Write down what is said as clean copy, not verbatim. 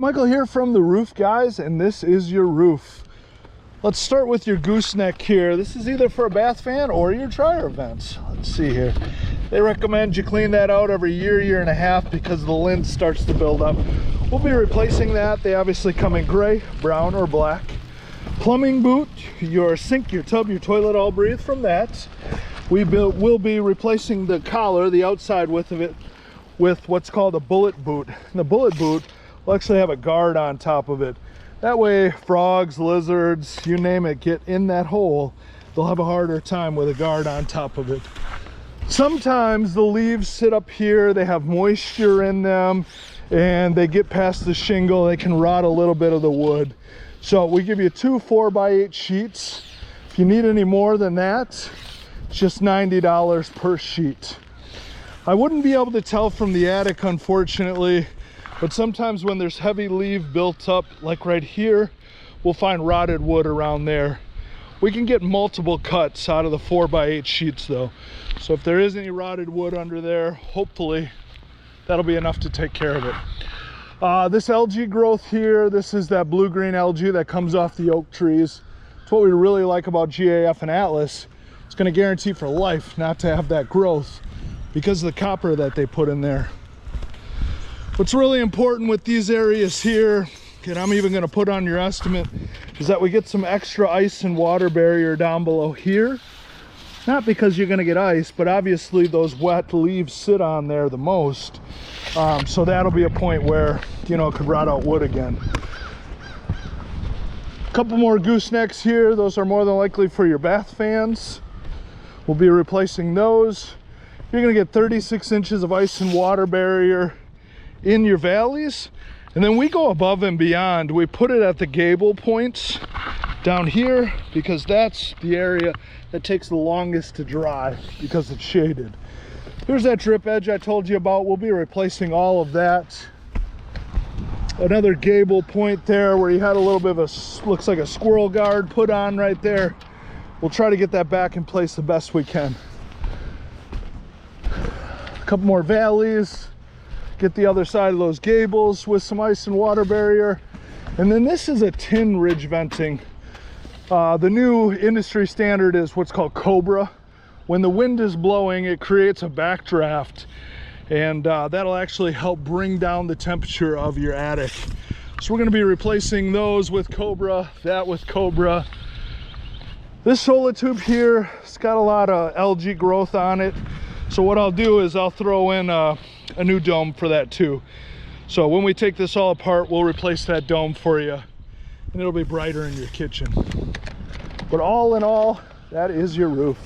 Michael here from The Roof Guys, and this is your roof. Let's start with your gooseneck here. This is either for a bath fan or your dryer vents. Let's see here. They recommend you clean that out every year and a half because the lint starts to build up. We'll be replacing that. They obviously come in gray, brown, or black. Plumbing boot, your sink, your tub, your toilet all breathe from that. We'll be replacing the collar, the outside width of it, with what's called a bullet boot. And the bullet boot will actually have a guard on top of it. That way frogs, lizards, you name it, get in that hole. They'll have a harder time with a guard on top of it. Sometimes the leaves sit up here, they have moisture in them, and they get past the shingle, they can rot a little bit of the wood. So we give you 2 4x8 sheets. If you need any more than that, it's just $90 per sheet. I wouldn't be able to tell from the attic, unfortunately, but sometimes when there's heavy leaf built up, like right here, we'll find rotted wood around there. We can get multiple cuts out of the 4x8 sheets though. So if there is any rotted wood under there, hopefully that'll be enough to take care of it. This algae growth here, this is that blue-green algae that comes off the oak trees. It's what we really like about GAF and Atlas. It's gonna guarantee for life not to have that growth because of the copper that they put in there. What's really important with these areas here, and I'm even going to put on your estimate, is that we get some extra ice and water barrier down below here. Not because you're going to get ice, but obviously those wet leaves sit on there the most. So that'll be a point where, you know, it could rot out wood again. A couple more goosenecks here. Those are more than likely for your bath fans. We'll be replacing those. You're going to get 36 inches of ice and water barrier in your valleys, and then we go above and beyond. We put it at the gable points down here because that's the area that takes the longest to dry because it's shaded. Here's that drip edge I told you about. We'll be replacing all of that. Another gable point there where you had a little bit of a, looks like a squirrel guard put on right there. We'll try to get that back in place the best we can. A couple more valleys. Get the other side of those gables with some ice and water barrier. And then this is a tin ridge venting. The new industry standard is what's called Cobra. When the wind is blowing, it creates a backdraft, and that'll actually help bring down the temperature of your attic. So we're going to be replacing those with Cobra, that with Cobra. This solar tube here, it's got a lot of algae growth on it. So what I'll do is I'll throw in a new dome for that too. So when we take this all apart, we'll replace that dome for you, and it'll be brighter in your kitchen. But all in all, that is your roof.